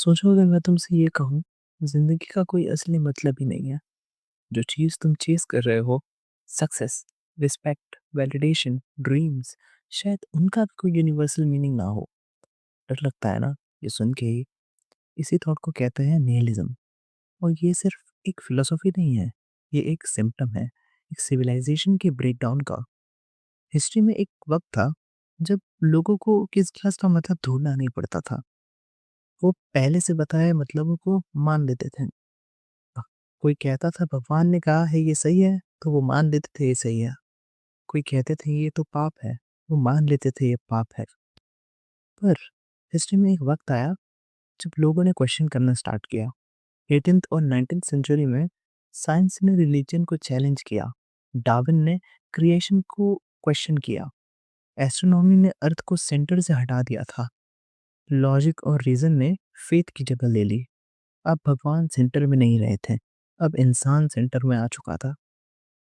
सोचो अगर मैं तुमसे ये कहूँ, ज़िंदगी का कोई असली मतलब ही नहीं है। जो चीज़ तुम चेज़ कर रहे हो, सक्सेस, रिस्पेक्ट, वैलिडेशन, ड्रीम्स, शायद उनका भी कोई यूनिवर्सल मीनिंग ना हो। डर लगता है ना, ये सुन के ही। इसी थॉट को कहते हैं निहिलिज़्म। और ये सिर्फ एक फ़िलॉसफ़ी नहीं है, ये एक सिम्पटम है, एक सिविलाइज़ेशन के ब्रेकडाउन का। हिस्ट्री में एक वक़्त था, जब लोगों को किसी चीज़ का मतलब ढूँढना नहीं पड़ता था। वो पहले से बताए मतलबों को मान लेते थे। अ, कोई कहता था भगवान ने कहा है ये सही है, तो वो मान लेते थे ये सही है। कोई कहते थे ये तो पाप है, वो मान लेते थे ये पाप है। पर हिस्ट्री में एक वक़्त आया जब लोगों ने क्वेश्चन करना स्टार्ट किया। 18th और 19th सेंचुरी में साइंस ने रिलीजन को चैलेंज किया। डार्विन ने क्रिएशन को क्वेश्चन किया। एस्ट्रोनॉमी ने अर्थ को सेंटर से हटा दिया था। लॉजिक और रीज़न ने फेथ की जगह ले ली। अब भगवान सेंटर में नहीं रहे थे, अब इंसान सेंटर में आ चुका था।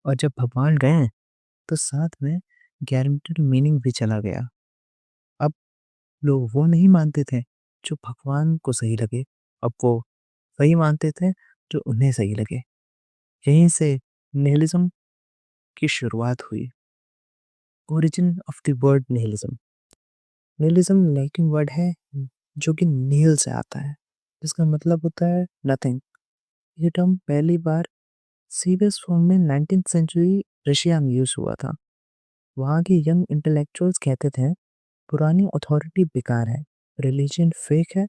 और जब भगवान गए तो साथ में गारंटेड मीनिंग भी चला गया। अब लोग वो नहीं मानते थे जो भगवान को सही लगे, अब वो वही मानते थे जो उन्हें सही लगे। यहीं से निहिलिज्म की शुरुआत हुई। Origin of the word nihilism. Nihilism Latin word है जो कि नील से आता है, जिसका मतलब होता है नथिंग। ये टर्म पहली बार सीरियस फॉर्म में 19th सेंचुरी रशिया में यूज हुआ था। वहाँ के यंग इंटेलेक्चुअल्स कहते थे पुरानी अथॉरिटी बेकार है, रिलीजन फेक है,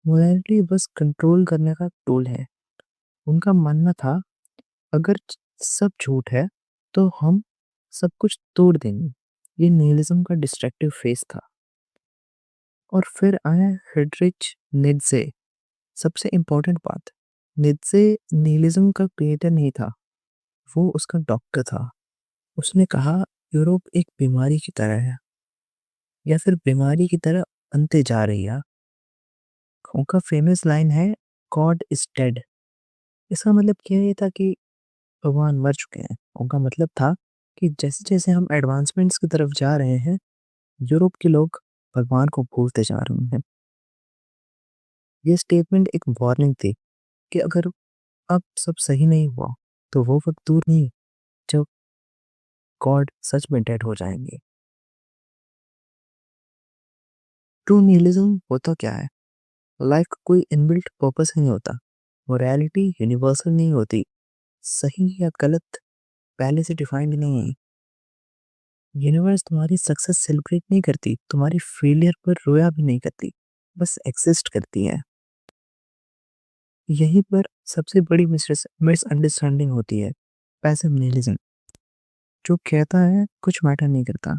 मोरालिटी बस कंट्रोल करने का टूल है। उनका मानना था अगर सब झूठ है तो हम सब कुछ तोड़ देंगे। ये निहिलिज्म का डिस्ट्रक्टिव फेस था। और फिर आया हेड्रिच नित्जे। सबसे इम्पोर्टेंट बात, नित्जे निहिलिज्म का क्रिएटर नहीं था, वो उसका डॉक्टर था। उसने कहा यूरोप एक बीमारी की तरह है, या फिर बीमारी की तरह बनते जा रही है। उनका फेमस लाइन है गॉड इज डेड। इसका मतलब क्या ये था कि भगवान मर चुके हैं। उनका मतलब था कि जैसे जैसे हम एडवांसमेंट्स की तरफ जा रहे हैं, यूरोप के लोग भगवान को भूलते जा रहे हैं। ये स्टेटमेंट एक वार्निंग थी कि अगर अब सब सही नहीं हुआ तो वो वक्त दूर नहीं जब गॉड सच में डेड हो जाएंगे। ट्रू निहिलिज्म होता क्या है? लाइफ का कोई इनबिल्ट पर्पस नहीं होता, मोरालिटी यूनिवर्सल नहीं होती, सही या गलत पहले से डिफाइंड नहीं है। यूनिवर्स तुम्हारी सक्सेस सेलिब्रेट नहीं करती, तुम्हारी फेलियर पर रोया भी नहीं करती, बस एग्जिस्ट करती है। यहीं पर सबसे बड़ी मिसअंडरस्टैंडिंग होती है। पैसिव निहिलिज्म जो कहता है कुछ मैटर नहीं करता,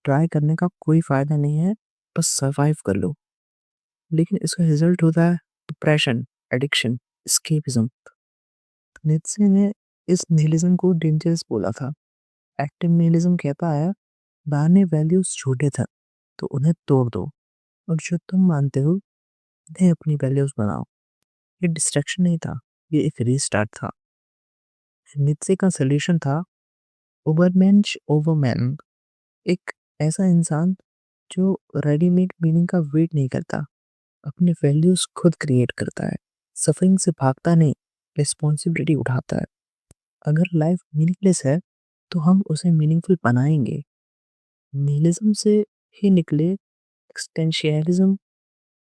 ट्राई करने का कोई फायदा नहीं है, बस सरवाइव कर लो। लेकिन इसका रिजल्ट होता है डिप्रेशन, एडिक्शन, एस्केपिज्म। नीत्शे ने इस निहिलिज्म को डेंजरस बोला था। एक्टिव निहिलिज्म कहता है पुराने वैल्यूज झूठे थे तो उन्हें तोड़ दो, और जो तुम मानते हो उन्हें अपनी वैल्यूज बनाओ। ये डिस्ट्रैक्शन नहीं था, ये एक रीस्टार्ट था। नीत्शे का सॉल्यूशन था ओवरमेंश ओवरमैन। एक ऐसा इंसान जो रेडीमेड मीनिंग का वेट नहीं करता, अपने वैल्यूज खुद क्रिएट करता है, सफरिंग से भागता नहीं, रिस्पॉन्सिबिलिटी उठाता है। अगर लाइफ मीनिंगलेस है तो हम उसे मीनिंगफुल बनाएंगे। निहिलिज्म से ही निकले एक्सटेंशियलिज्म,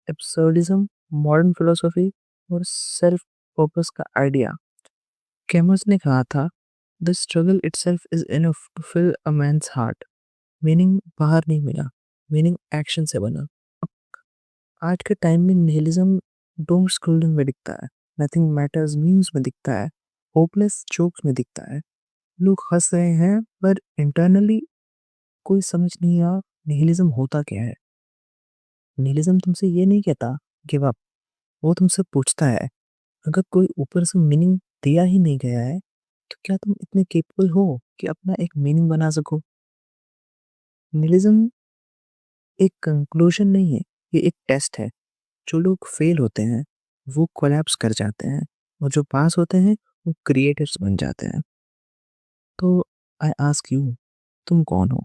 एब्सर्डिज्म, मॉडर्न फिलोसफी और सेल्फ पर्पस का आइडिया। कैमस ने कहा था the struggle itself is enough to fill a man's heart. Meaning बाहर नहीं मिला, मीनिंग एक्शन से बना। आज के टाइम में निहिलिज्म डूम स्क्रोलिंग में दिखता है, नथिंग मैटर्स मीम्स में दिखता है, होपलेस जोक्स में दिखता है। लोग हंस रहे हैं पर इंटरनली कोई समझ नहीं आ निहिलिज्म होता क्या है। निहिलिज्म तुमसे ये नहीं कहता गिव अप, वो तुमसे पूछता है अगर कोई ऊपर से मीनिंग दिया ही नहीं गया है तो क्या तुम इतने केपेबल हो कि अपना एक मीनिंग बना सको। निहिलिज्म एक कंक्लूजन नहीं है, ये एक टेस्ट है। जो लोग फेल होते हैं वो कोलैप्स कर जाते हैं, और जो पास होते हैं वो क्रिएटर्स बन जाते हैं। तो आई आस्क यू, तुम कौन हो?